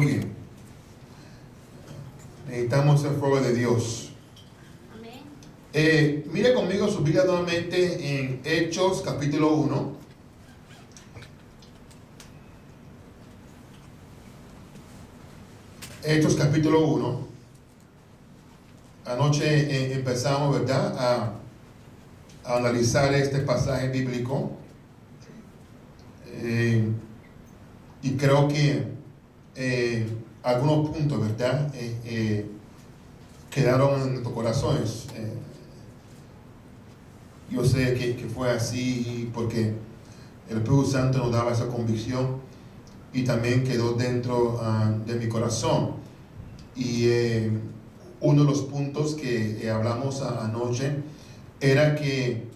Muy bien. Necesitamos el fuego de Dios. Amén. Mire conmigo su Biblia nuevamente en Hechos capítulo 1. Hechos capítulo 1. Anoche empezamos, ¿verdad?, a analizar este pasaje bíblico. Y creo que algunos puntos, ¿verdad?, quedaron en nuestros corazones. Yo sé que fue así porque el Espíritu Santo nos daba esa convicción y también quedó dentro de mi corazón. Y uno de los puntos que hablamos anoche era que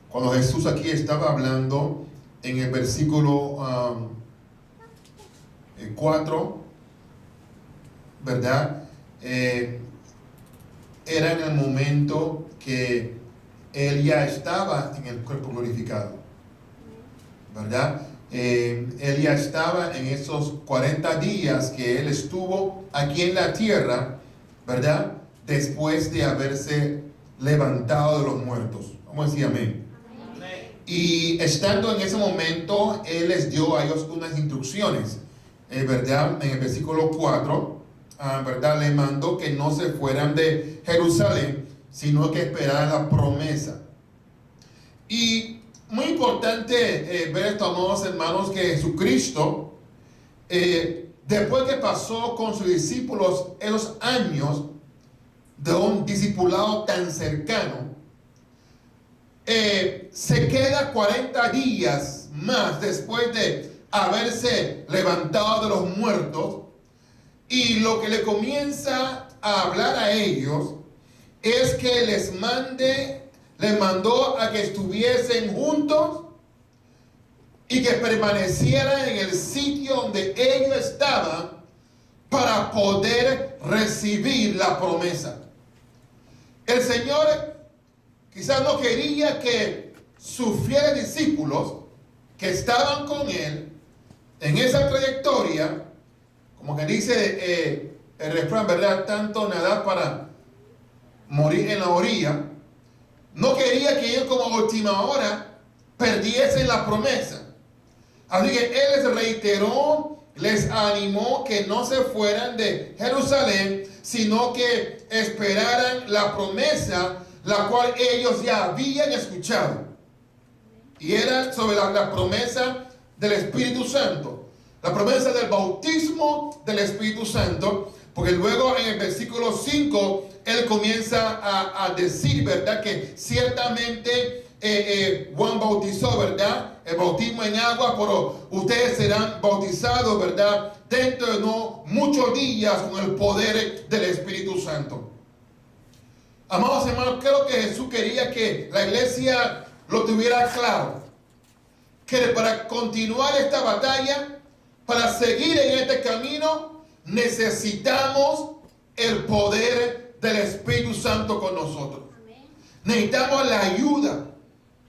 cuando Jesús aquí estaba hablando en el versículo 4, ¿verdad? Era en el momento que Él ya estaba en el cuerpo glorificado, ¿verdad? Él ya estaba en esos 40 días que Él estuvo aquí en la tierra, ¿verdad? Después de haberse levantado de los muertos. Vamos a decir amén. Amén. Y estando en ese momento, Él les dio a ellos unas instrucciones, ¿verdad? En el versículo 4, ¿verdad? Le mandó que no se fueran de Jerusalén, sino que esperaran la promesa. Y muy importante ver esto, amados hermanos, que Jesucristo, después que pasó con sus discípulos esos años de un discipulado tan cercano, se queda 40 días más después de haberse levantado de los muertos, y lo que le comienza a hablar a ellos es que les mandó a que estuviesen juntos y que permanecieran en el sitio donde ellos estaban para poder recibir la promesa. El Señor quizás no quería que sus fieles discípulos que estaban con Él en esa trayectoria, como que dice el refrán, ¿verdad?, tanto nadar para morir en la orilla. No quería que ellos como última hora perdiesen la promesa. Así que Él les reiteró, les animó que no se fueran de Jerusalén, sino que esperaran la promesa, la cual ellos ya habían escuchado. Y era sobre la promesa del Espíritu Santo, la promesa del bautismo del Espíritu Santo, porque luego en el versículo 5 Él comienza a decir, ¿verdad?, que ciertamente Juan bautizó, ¿verdad?, el bautismo en agua, pero ustedes serán bautizados, ¿verdad?, dentro de no muchos días con el poder del Espíritu Santo. Amados hermanos, creo que Jesús quería que la iglesia lo tuviera claro, que para continuar esta batalla, para seguir en este camino, necesitamos el poder del Espíritu Santo con nosotros. Amén. Necesitamos la ayuda.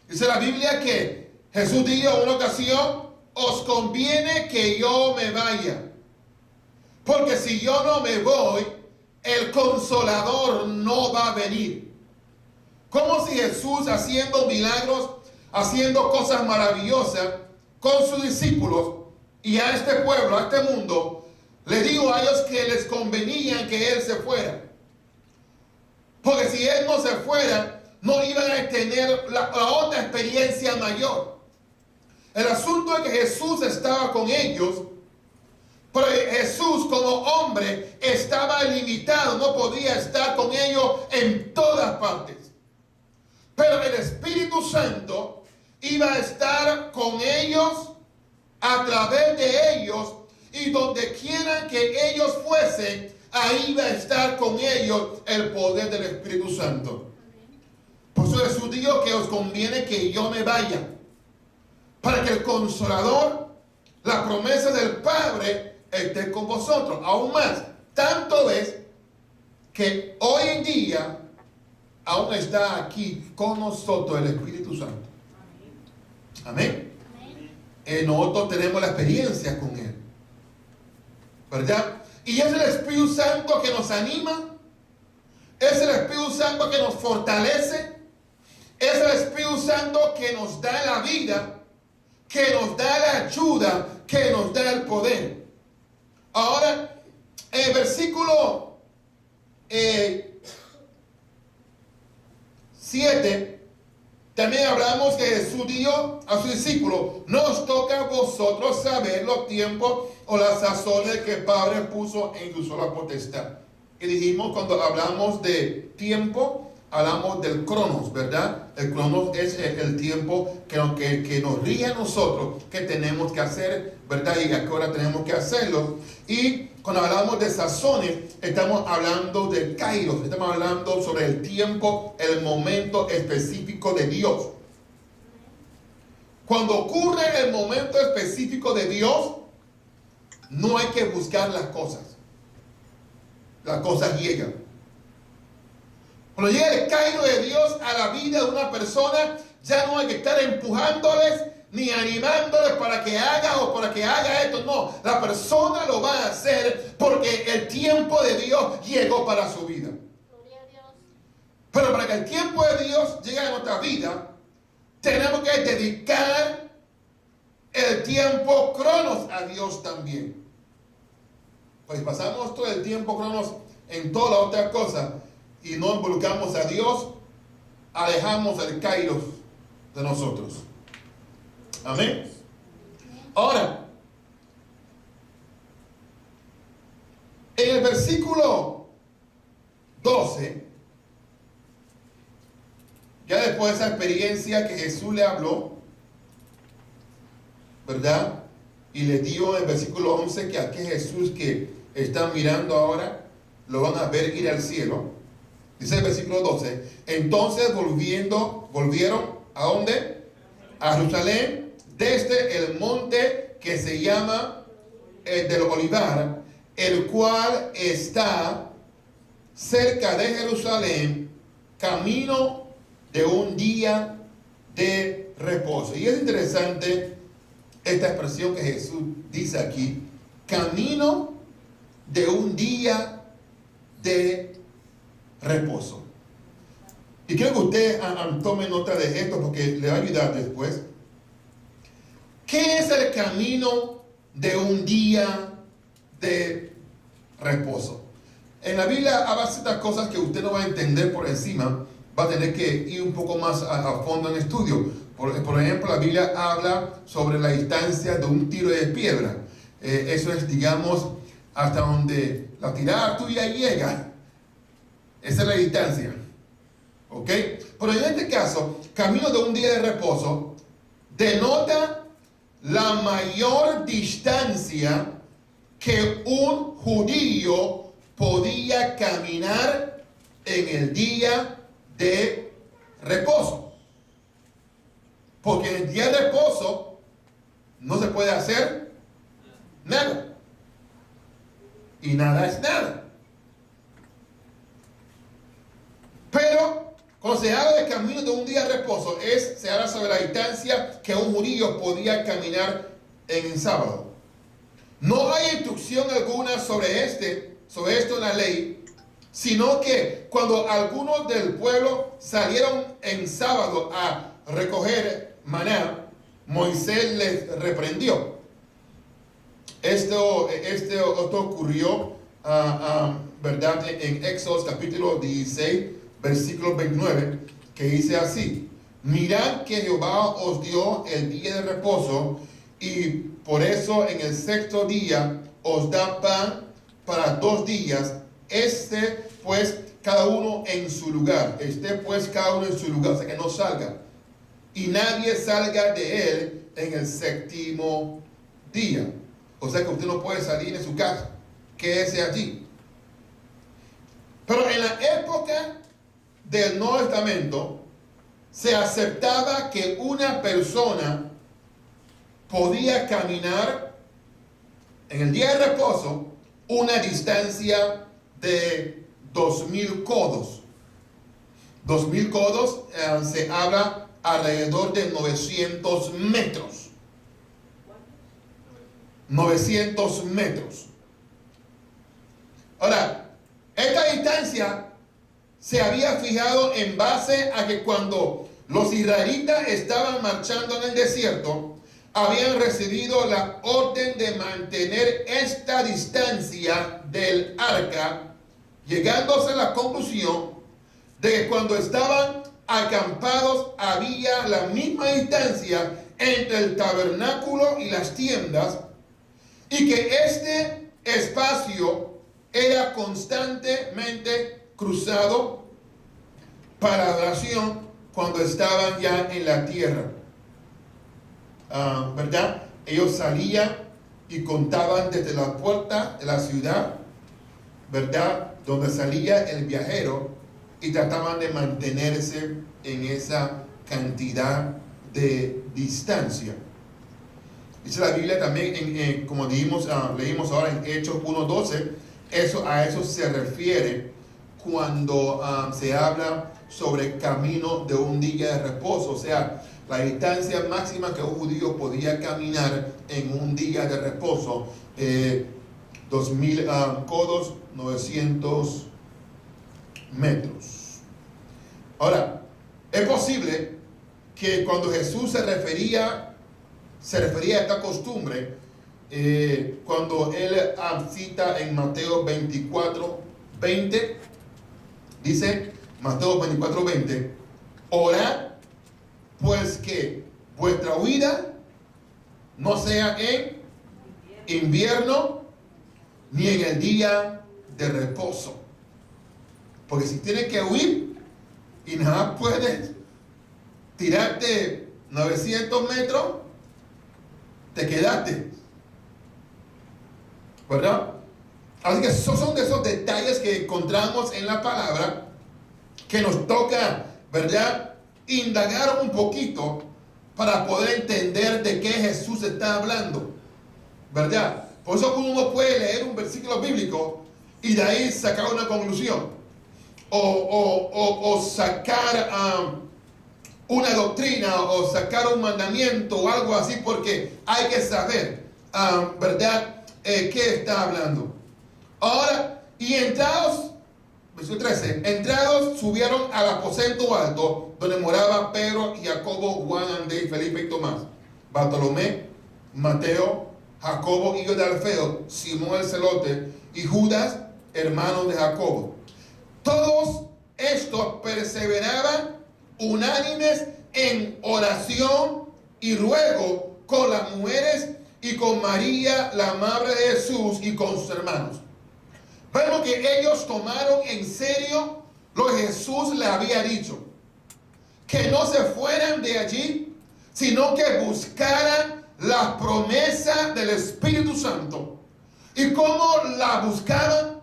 Dice la Biblia que Jesús dijo en una ocasión: os conviene que yo me vaya, porque si yo no me voy, el Consolador no va a venir. Como si Jesús, haciendo milagros, haciendo cosas maravillosas con sus discípulos y a este pueblo, a este mundo, le digo a ellos que les convenía que Él se fuera. Porque si Él no se fuera, no iban a tener la otra experiencia mayor. El asunto es que Jesús estaba con ellos, pero Jesús como hombre estaba limitado, no podía estar con ellos en todas partes. Pero el Espíritu Santo iba a estar con ellos, a través de ellos, y donde quieran que ellos fuesen, ahí va a estar con ellos el poder del Espíritu Santo. Por eso Jesús dijo que os conviene que yo me vaya, para que el Consolador, la promesa del Padre, esté con vosotros. Aún más, tanto es que hoy en día aún está aquí con nosotros el Espíritu Santo. Amén. Amén. Nosotros tenemos la experiencia con Él. ¿verdad? Y es el Espíritu Santo que nos anima, es el Espíritu Santo que nos fortalece, es el Espíritu Santo que nos da la vida, que nos da la ayuda, que nos da el poder. Ahora, en el versículo 7, también hablamos que Jesús dijo a sus discípulos: no os toca a vosotros saber los tiempos o las sazones que el Padre puso en su sola potestad. Y dijimos, cuando hablamos de tiempo, hablamos del cronos, ¿verdad? El cronos es el tiempo que nos rige a nosotros, que tenemos que hacer, ¿verdad? Y a qué hora tenemos que hacerlo. Y cuando hablamos de sazones, estamos hablando de kairos, estamos hablando sobre el tiempo, el momento específico de Dios. Cuando ocurre el momento específico de Dios, no hay que buscar las cosas. Las cosas llegan. Cuando llega el cairo de Dios a la vida de una persona, ya no hay que estar empujándoles ni animándoles para que haga o para que haga esto. No, la persona lo va a hacer porque el tiempo de Dios llegó para su vida. Gloria a Dios. Pero para que el tiempo de Dios llegue a nuestra vida, tenemos que dedicar el tiempo cronos a Dios también. Pues pasamos todo el tiempo cronos en todas las otras cosas y no involucramos a Dios, alejamos el kairos de nosotros. Amén. Ahora, en el versículo 12, ya después de esa experiencia que Jesús le habló, ¿verdad? Y le dio en el versículo 11 que aquel Jesús que están mirando ahora, lo van a ver ir al cielo. Dice el versículo 12, entonces volvieron, ¿a dónde? A Jerusalén, desde el monte que se llama del Olivar, el cual está cerca de Jerusalén, camino de un día de reposo. Y es interesante esta expresión que Jesús dice aquí, camino de un día de reposo. Y quiero que usted tome nota de esto porque le va a ayudar después. ¿Qué es el camino de un día de reposo? En la Biblia hay ciertas cosas que usted no va a entender por encima, va a tener que ir un poco más a fondo en estudio. Por ejemplo, la Biblia habla sobre la distancia de un tiro de piedra. Eso es, digamos, hasta donde la tirada tuya llega. Esa es la distancia. ¿Ok? Pero en este caso, camino de un día de reposo denota la mayor distancia que un judío podía caminar en el día de reposo. Porque en el día de reposo no se puede hacer nada. Y nada es nada. Pero cuando se habla de camino de un día de reposo, se habla sobre la distancia que un judío podía caminar en el sábado. No hay instrucción alguna sobre esto en la ley, sino que cuando algunos del pueblo salieron en sábado a recoger maná, Moisés les reprendió. Esto ocurrió, ¿verdad? En Éxodo capítulo 16, versículo 29, que dice así: mirad que Jehová os dio el día de reposo, y por eso en el sexto día os da pan para 2 días. Pues cada uno en su lugar. Pues cada uno en su lugar, o sea que no salga. Y nadie salga de él en el séptimo día. O sea que usted no puede salir de su casa. Quédese allí. Pero en la época del Nuevo Testamento se aceptaba que una persona podía caminar en el día de reposo una distancia de 2000 codos. 2000 codos se habla alrededor de 900 metros. 900 metros. Ahora, esta distancia se había fijado en base a que cuando los israelitas estaban marchando en el desierto, habían recibido la orden de mantener esta distancia del arca, llegándose a la conclusión de que cuando estaban acampados había la misma distancia entre el tabernáculo y las tiendas, y que este espacio era constantemente cruzado para adoración cuando estaban ya en la tierra. ¿Verdad? Ellos salían y contaban desde la puerta de la ciudad, ¿verdad?, donde salía el viajero, y trataban de mantenerse en esa cantidad de distancia. Dice la Biblia también, como leímos ahora en Hechos 1:12, a eso se refiere cuando se habla sobre camino de un día de reposo, o sea, la distancia máxima que un judío podía caminar en un día de reposo, 2000 codos, 900 metros. Ahora, es posible que cuando Jesús se refería a esta costumbre, cuando él cita en Mateo 24:20, dice Mateo 24:20, orad pues que vuestra huida no sea en invierno ni en el día de reposo. Porque si tienes que huir y nada puedes tirarte 900 metros, te quedaste, ¿verdad? Así que esos son de esos detalles que encontramos en la palabra que nos toca, ¿verdad?, indagar un poquito para poder entender de qué Jesús está hablando, ¿verdad? Por eso uno puede leer un versículo bíblico y de ahí sacar una conclusión o sacar una doctrina o sacar un mandamiento o algo así, porque hay que saber, ¿verdad?, qué está hablando. Ahora, y entrados, versículo 13, entrados subieron al aposento alto donde moraba Pedro y Jacobo, Juan, Andrés, Felipe y Tomás, Bartolomé, Mateo, Jacobo, hijo de Alfeo, Simón el celote y Judas, hermano de Jacobo. Todos estos perseveraban unánimes en oración y ruego con las mujeres y con María, la madre de Jesús, y con sus hermanos. Vemos que ellos tomaron en serio lo que Jesús les había dicho, que no se fueran de allí, sino que buscaran la promesa del Espíritu Santo. ¿Y cómo la buscaban?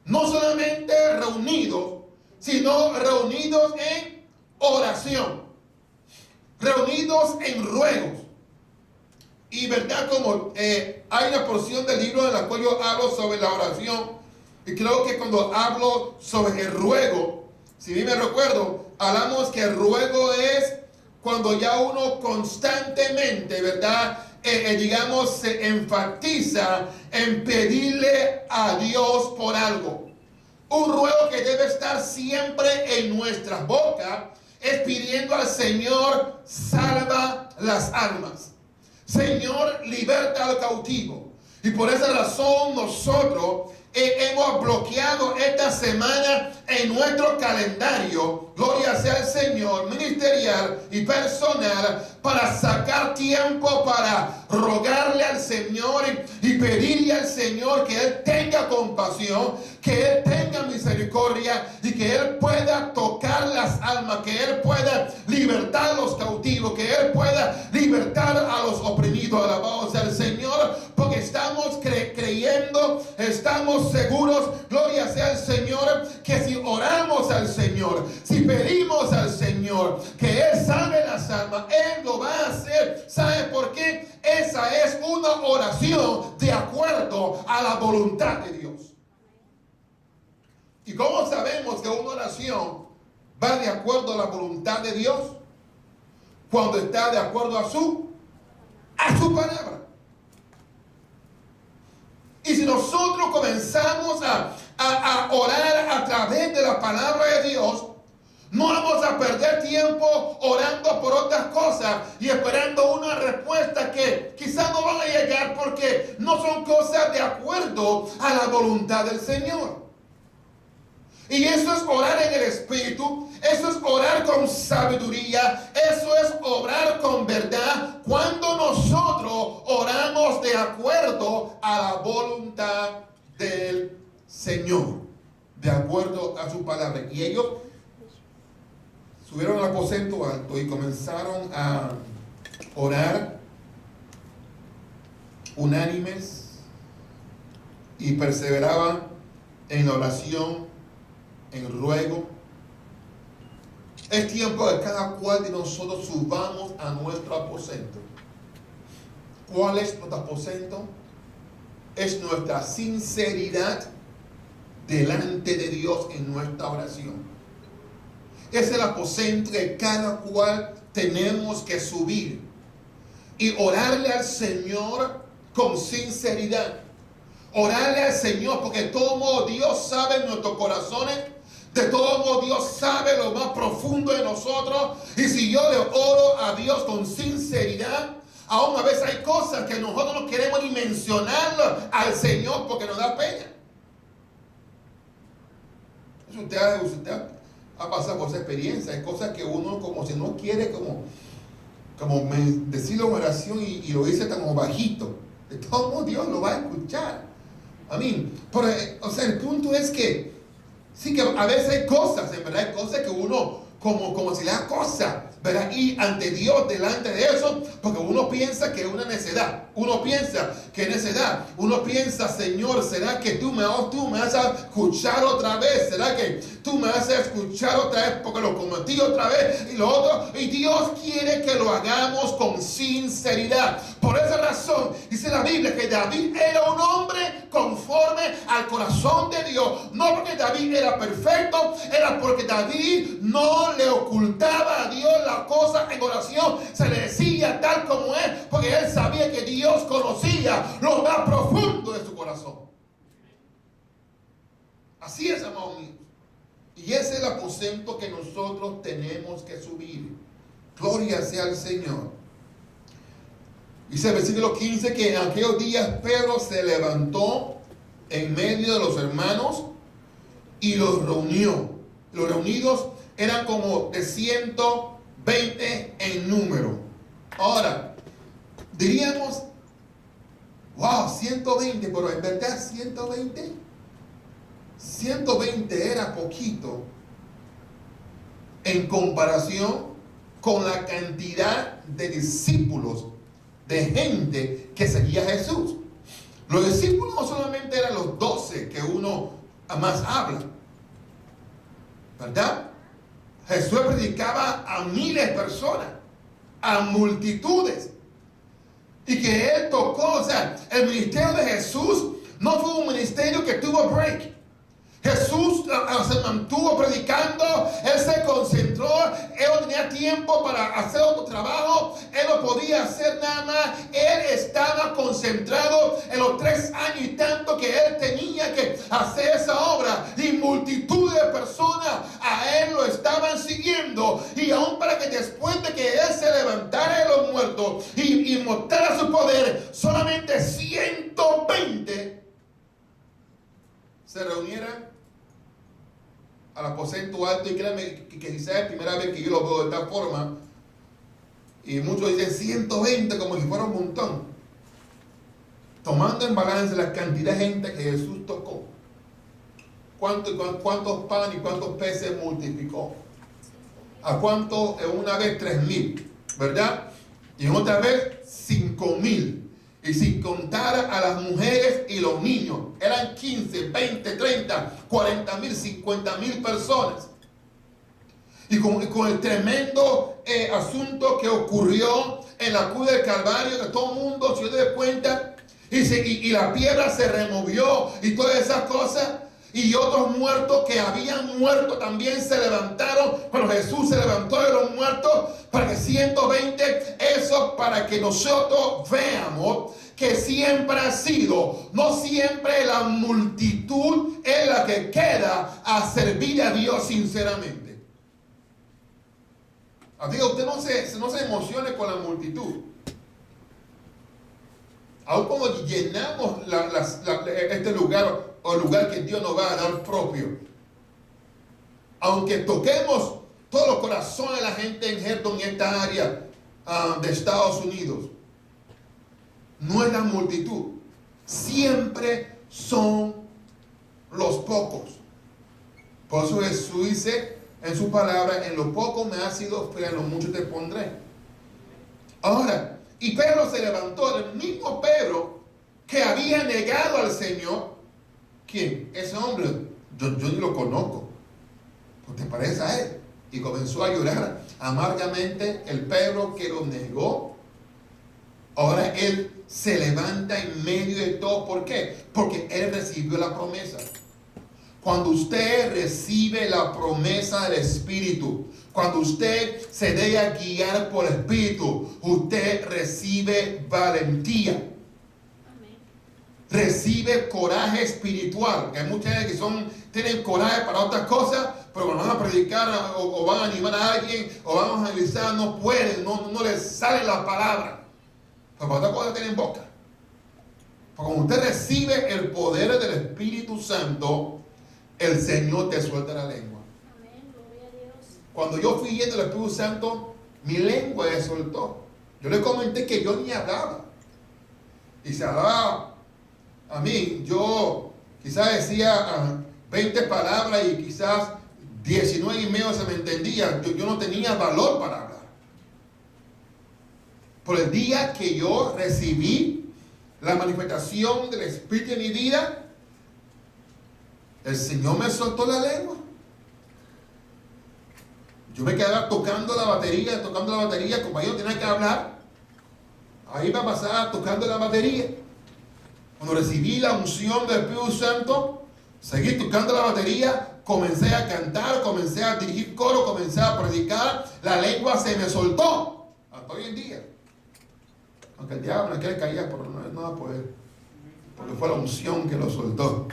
No solamente reunidos, sino reunidos en oración, reunidos en ruegos. Y verdad, como hay una porción del libro en la cual yo hablo sobre la oración, y creo que cuando hablo sobre el ruego, si bien me recuerdo, hablamos que el ruego es cuando ya uno constantemente, ¿verdad?, digamos, se enfatiza en pedirle a Dios por algo. Un ruego que debe estar siempre en nuestras bocas es pidiendo al Señor: salva las almas. Señor, liberta al cautivo. Y por esa razón nosotros hemos bloqueado esta semana en nuestro calendario, gloria sea al Señor, ministerial y personal, para sacar tiempo para rogarle al Señor y pedirle al Señor que Él tenga compasión, que Él tenga misericordia y que Él pueda tocar las almas, que Él pueda libertar a los cautivos, que Él pueda libertar a los oprimidos. Alabado sea el Señor, porque estamos creyendo, estamos seguros, gloria sea el Señor, que si oramos al Señor, si pedimos al Señor que Él salve las almas, Él lo va a hacer. ¿Sabe por qué? Esa es una oración de acuerdo a la voluntad de Dios. ¿Y cómo sabemos que una oración va de acuerdo a la voluntad de Dios? Cuando está de acuerdo a su palabra. Y si nosotros comenzamos orar a través de la palabra de Dios, no vamos a perder tiempo orando por otras cosas y esperando una respuesta que quizás no van a llegar porque no son cosas de acuerdo a la voluntad del Señor. Y eso es orar en el Espíritu, eso es orar con sabiduría, eso es orar con verdad cuando nosotros oramos de acuerdo a la voluntad del Señor, de acuerdo a su palabra. Y ellos subieron al aposento alto y comenzaron a orar unánimes y perseveraban en la oración, en ruego. Es tiempo de cada cual de nosotros subamos a nuestro aposento. ¿Cuál es nuestro aposento? Es nuestra sinceridad delante de Dios en nuestra oración. Es el aposento que cada cual tenemos que subir y orarle al Señor con sinceridad. Orarle al Señor porque de todo modo Dios sabe nuestros corazones. De todo modo Dios sabe lo más profundo de nosotros. Y si yo le oro a Dios con sinceridad, aún a veces hay cosas que nosotros no queremos ni mencionarlo al Señor porque nos da pena. Usted ha pasado por esa experiencia. Hay cosas que uno como si no quiere como decirlo en oración y lo dice tan bajito. De todo modo Dios lo va a escuchar. Amén. Pero, o sea, el punto es que sí que a veces hay cosas, en verdad, hay cosas que uno como si le da cosa, ¿verdad? Y ante Dios, delante de eso, porque uno piensa que es una necedad. Uno piensa que es necedad. Uno piensa, Señor, ¿será que tú me vas a escuchar otra vez? ¿Será que tú me vas a escuchar otra vez porque lo cometí otra vez y lo otro? Y Dios quiere que lo hagamos con sinceridad. Por esa razón, dice la Biblia que David era un hombre conforme al corazón de Dios. No porque David era perfecto, era porque David no le ocultaba a Dios la cosa en oración. Se le decía tal como es, porque él sabía que Dios conocía lo más profundo de su corazón. Así es, amados míos. Y ese es el aposento que nosotros tenemos que subir. Gloria sea al Señor. Dice el versículo 15 que en aquellos días Pedro se levantó en medio de los hermanos y los reunió. Los reunidos eran como de 120 en número. Ahora, diríamos, wow, 120, pero en verdad 120 era poquito en comparación con la cantidad de discípulos, de gente que seguía a Jesús. Los discípulos no solamente eran los 12 que uno más habla, ¿verdad? Jesús predicaba a miles de personas, a multitudes, y que él tocó, o sea, el ministerio de Jesús no fue un ministerio que tuvo break. Jesús se mantuvo predicando, él se concentró, él no tenía tiempo para hacer otro trabajo, él no podía hacer nada más, él estaba concentrado en los 3 años y tanto que él tenía que hacer esa obra, y multitud de personas a él lo estaban siguiendo, y aún para que después de que él se levantara de los muertos y mostrara su poder, solamente 120 se reunieran al aposento alto. Y créanme que quizás es la primera vez que yo lo veo de esta forma, y muchos dicen 120 como si fuera un montón, tomando en balance la cantidad de gente que Jesús tocó. ¿Cuántos panes y cuántos peces multiplicó? ¿A cuánto en una vez? 3,000, ¿verdad? Y en otra vez 5,000. Y sin contar a las mujeres y los niños, eran 15, 20, 30, 40,000, 50,000 personas. Y con el tremendo asunto que ocurrió en la cruz del Calvario, que todo el mundo se dio cuenta, y la piedra se removió y todas esas cosas, y otros muertos que habían muerto también se levantaron cuando Jesús se levantó de los muertos, para que 120, eso para que nosotros veamos que siempre ha sido, no siempre la multitud es la que queda a servir a Dios sinceramente. Así que usted no se emocione con la multitud. Aún como llenamos este lugar o el lugar que Dios nos va a dar propio, aunque toquemos todos los corazones de la gente en Herton, en esta área de Estados Unidos, no es la multitud, siempre son los pocos. Por eso Jesús dice en su palabra: en lo poco me has sido fiel, en lo mucho te pondré. Ahora, y Pedro se levantó, el mismo Pedro que había negado al Señor. ¿Quién? Ese hombre, yo ni lo conozco, ¿te parece a él? Y comenzó a llorar amargamente. El Pedro que lo negó, ahora él se levanta en medio de todo. ¿Por qué? Porque él recibió la promesa. Cuando usted recibe la promesa del Espíritu, cuando usted se deja guiar por el Espíritu, usted recibe valentía. Amén. Recibe coraje espiritual. Que hay mucha gente que tienen coraje para otras cosas, pero cuando van a predicar o van a animar a alguien o van a evangelizar, no pueden, no les sale la palabra. Pero para otra cosa tienen boca. Porque cuando usted recibe el poder del Espíritu Santo, el Señor te suelta la lengua. Amén, gloria a Dios. Cuando yo fui yendo al Espíritu Santo, mi lengua se soltó. Yo le comenté que yo ni hablaba. Y se hablaba a mí. Yo quizás decía 20 palabras y quizás 19 y medio se me entendía. Yo no tenía valor para hablar. Por el día que yo recibí la manifestación del Espíritu en mi vida, el Señor me soltó la lengua. Yo me quedaba tocando la batería, compañero, tenía que hablar. Ahí va a pasar tocando la batería. Cuando recibí la unción del Espíritu Santo, seguí tocando la batería, comencé a cantar, comencé a dirigir coro, comencé a predicar, la lengua se me soltó. Hasta hoy en día. Aunque el diablo me quiere caer, pero no va a poder. Porque fue la unción que lo soltó.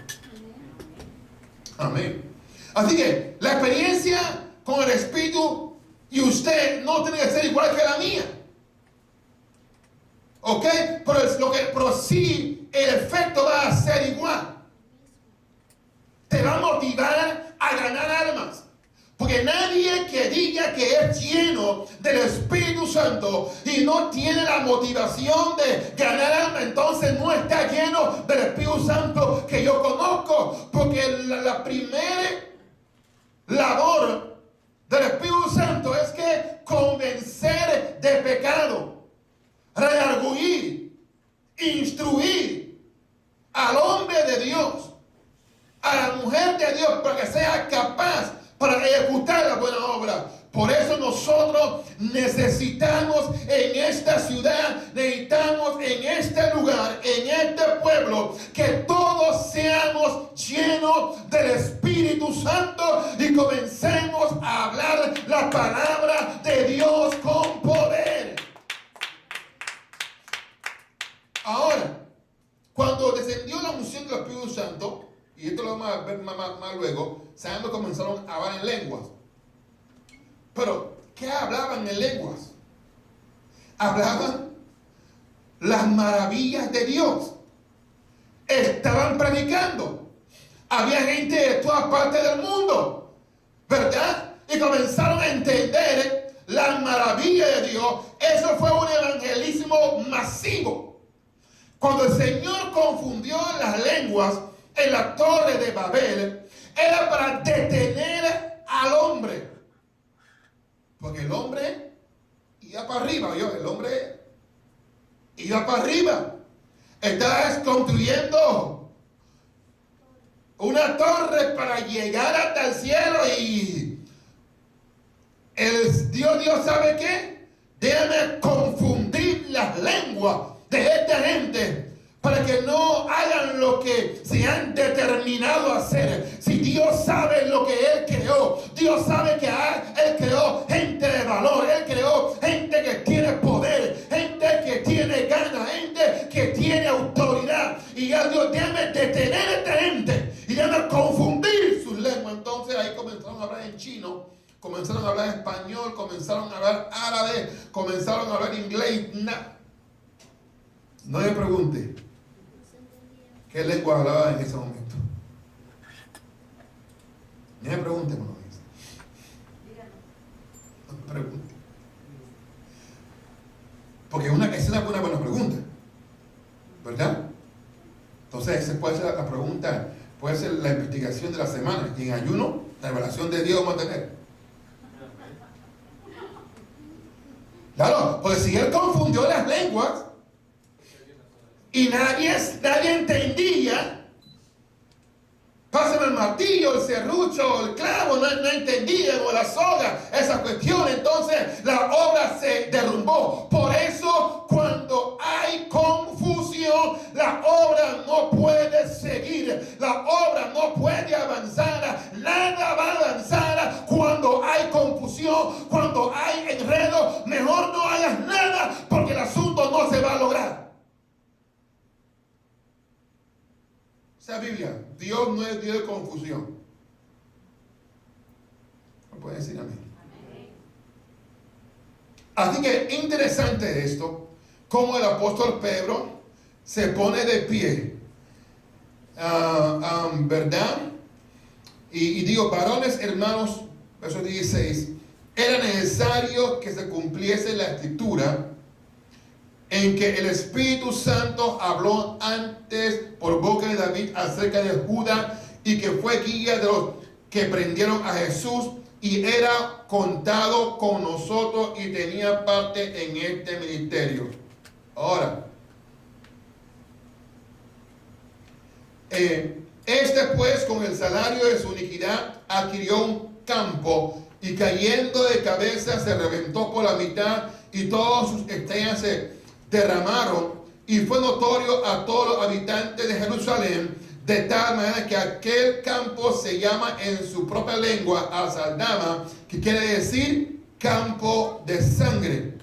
Amén. Así que la experiencia con el Espíritu y usted no tiene que ser igual que la mía. ¿Ok? Pero sí el efecto va a ser igual. Te va a motivar a ganar almas. Porque nadie que diga que es lleno del Espíritu Santo y no tiene la motivación de ganar alma, entonces no está lleno del Espíritu Santo que yo conozco. Porque la primera labor del Espíritu Santo es que convencer de pecado, redarguir, instruir al hombre de Dios, a la mujer de Dios, para que sea capaz para ejecutar la buena obra. Por eso nosotros necesitamos en esta ciudad, necesitamos en este lugar, en este pueblo, que todos seamos llenos del Espíritu Santo y comencemos a hablar la palabra de Dios con poder. Ahora, cuando descendió la unción del Espíritu Santo, y esto lo vamos a ver más luego, sabemos que comenzaron a hablar en lenguas. Pero, ¿qué hablaban en lenguas? Hablaban las maravillas de Dios. Estaban predicando. Había gente de todas partes del mundo, ¿verdad? Y comenzaron a entender las maravillas de Dios. Eso fue un evangelismo masivo. Cuando el Señor confundió las lenguas en la torre de Babel, era para detener al hombre. Porque el hombre iba para arriba, el hombre iba para arriba. Estaba construyendo una torre para llegar hasta el cielo y Dios ¿sabe qué? Déjame confundir las lenguas de esta gente para que no hagan lo que se han determinado a hacer. Si Dios sabe lo que Él creó, Dios sabe que Él creó gente de valor, Él creó gente que tiene poder, gente que tiene ganas, gente que tiene autoridad. Y ya Dios, déjame detener a esta gente y déjame confundir comenzaron a hablar español, comenzaron a hablar árabe, comenzaron a hablar inglés. No me pregunte qué lengua hablaba en ese momento. No me pregunte, hermano. No me pregunte. Porque esa es una buena pregunta, ¿verdad? Entonces esa puede ser la pregunta, puede ser la investigación de la semana. Y en ayuno, la revelación de Dios vamos a tener. Claro, porque si él confundió las lenguas y nadie entendía, pásame el martillo, el serrucho, el clavo, no entendían, o la soga, esa cuestión. Entonces la obra se derrumbó. Por eso cuando hay confusión, la obra no puede seguir, la obra no puede avanzar, nada va a avanzar cuando hay confusión, cuando hay enredo. Mejor no hagas nada porque el asunto no se va a lograr. Esa Biblia, Dios no es Dios de confusión. ¿Me pueden decir amén? Así que interesante esto, cómo el apóstol Pedro se pone de pie, ¿verdad? Y digo, varones, hermanos, verso 16, era necesario que se cumpliese la escritura en que el Espíritu Santo habló antes por boca de David acerca de Judas, y que fue guía de los que prendieron a Jesús, y era contado con nosotros y tenía parte en este ministerio. Ahora, este pues con el salario de su iniquidad adquirió un campo, y cayendo de cabeza se reventó por la mitad, y todas sus estrellas se derramaron, y fue notorio a todos los habitantes de Jerusalén, de tal manera que aquel campo se llama en su propia lengua Azaldama, que quiere decir campo de sangre.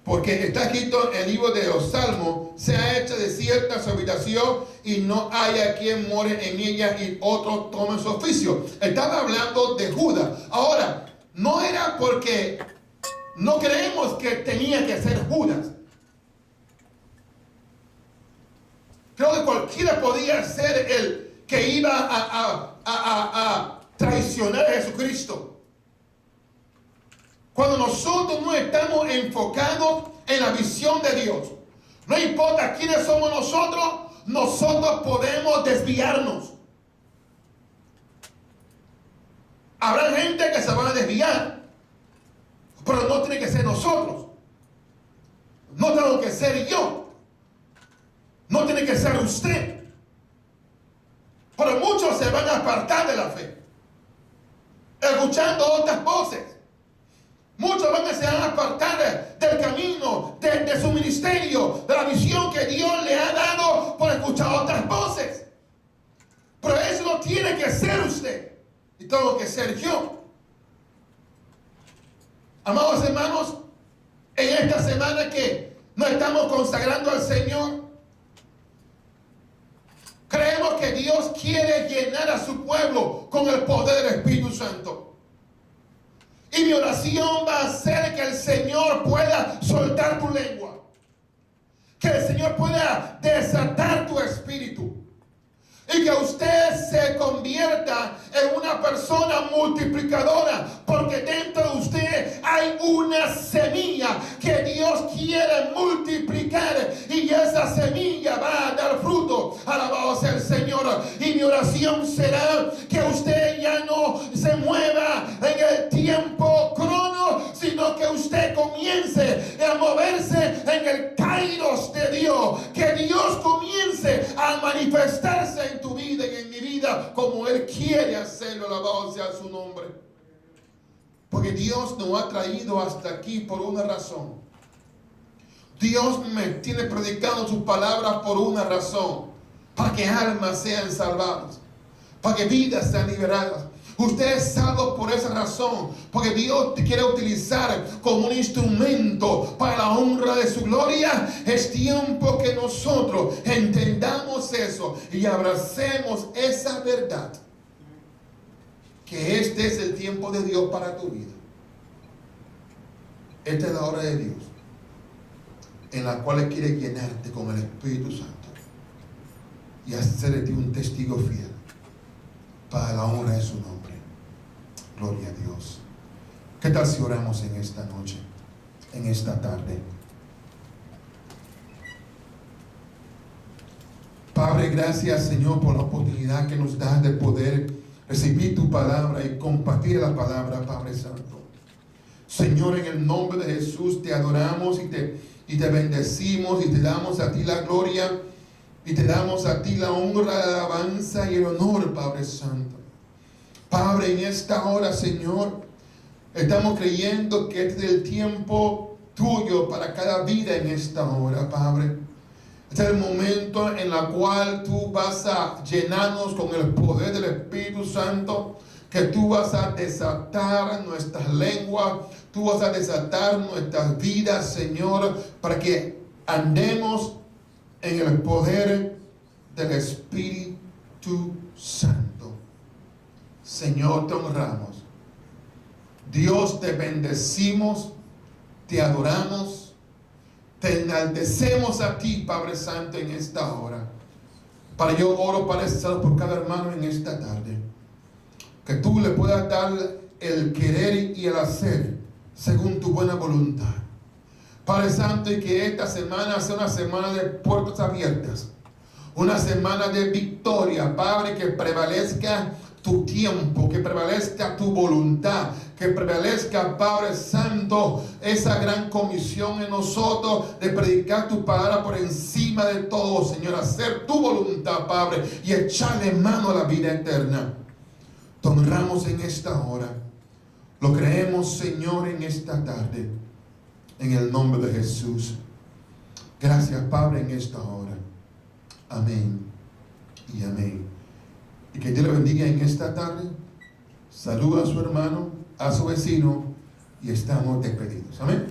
Porque está escrito en el libro de los Salmos: se ha hecho desierta su habitación y no haya quien more en ella, y otro tome su oficio. Estaba hablando de Judas. Ahora, no era porque no creemos que tenía que ser Judas. Creo que cualquiera podía ser el que iba a traicionar a Jesucristo. Cuando nosotros no estamos enfocados en la visión de Dios, no importa quiénes somos nosotros podemos desviarnos. Habrá gente que se van a desviar, pero no tiene que ser nosotros. No tengo que ser yo. No tiene que ser usted. Pero muchos se van a apartar de la fe, escuchando otras voces. Muchos se van a apartar del camino, de su ministerio, de la visión que Dios le ha dado, por escuchar otras voces. Pero eso no tiene que ser usted, y tengo que ser yo. Amados hermanos, en esta semana que nos estamos consagrando al Señor, creemos que Dios quiere llenar a su pueblo con el poder del Espíritu Santo. Y mi oración va a ser que el Señor pueda soltar tu lengua, que el Señor pueda desatar tu espíritu, y que usted se convierta en una persona multiplicadora, porque dentro de usted hay una semilla que Dios quiere multiplicar, y esa semilla va a dar fruto. Alabado sea el Señor. Y mi oración será que usted ya no se mueva en el tiempo crono, sino que usted comience a moverse en el kairos de Dios, que Dios comience a manifestarse en tu vida y en mi vida como Él quiere hacerlo. Alabado sea su nombre. Porque Dios nos ha traído hasta aquí por una razón. Dios me tiene predicando sus palabras por una razón: para que almas sean salvadas, para que vidas sean liberadas. Usted es salvo por esa razón, porque Dios te quiere utilizar como un instrumento para la honra de su gloria. Es tiempo que nosotros entendamos eso y abracemos esa verdad. que este es el tiempo de Dios para tu vida. Esta es la hora de Dios, en la cual Él quiere llenarte con el Espíritu Santo y hacer de ti un testigo fiel para la honra de su nombre. Gloria a Dios. ¿Qué tal si oramos en esta noche, en esta tarde? Padre, gracias, Señor, por la oportunidad que nos das de poder recibir tu palabra y compartir la palabra, Padre Santo. Señor, en el nombre de Jesús te adoramos y te bendecimos y te damos a ti la gloria y te damos a ti la honra, la alabanza y el honor, Padre Santo. Padre, en esta hora, Señor, estamos creyendo que este es el tiempo tuyo para cada vida en esta hora, Padre. Este es el momento en el cual tú vas a llenarnos con el poder del Espíritu Santo, que tú vas a desatar nuestras lenguas, tú vas a desatar nuestras vidas, Señor, para que andemos en el poder del Espíritu Santo. Señor, te honramos. Dios, te bendecimos, te adoramos. Te enaltecemos a ti, Padre Santo, en esta hora. Para yo oro, Padre Santo, por cada hermano en esta tarde. Que tú le puedas dar el querer y el hacer según tu buena voluntad. Padre Santo, y que esta semana sea una semana de puertas abiertas. Una semana de victoria, Padre, que prevalezca tu tiempo, que prevalezca tu voluntad, que prevalezca, Padre Santo, esa gran comisión en nosotros de predicar tu palabra por encima de todo, Señor, hacer tu voluntad, Padre, y echarle mano a la vida eterna. Te honramos en esta hora, lo creemos, Señor, en esta tarde, en el nombre de Jesús. Gracias, Padre, en esta hora. Amén y amén. Y que Dios le bendiga en esta tarde. Saluda a su hermano, a su vecino, y estamos despedidos. Amén.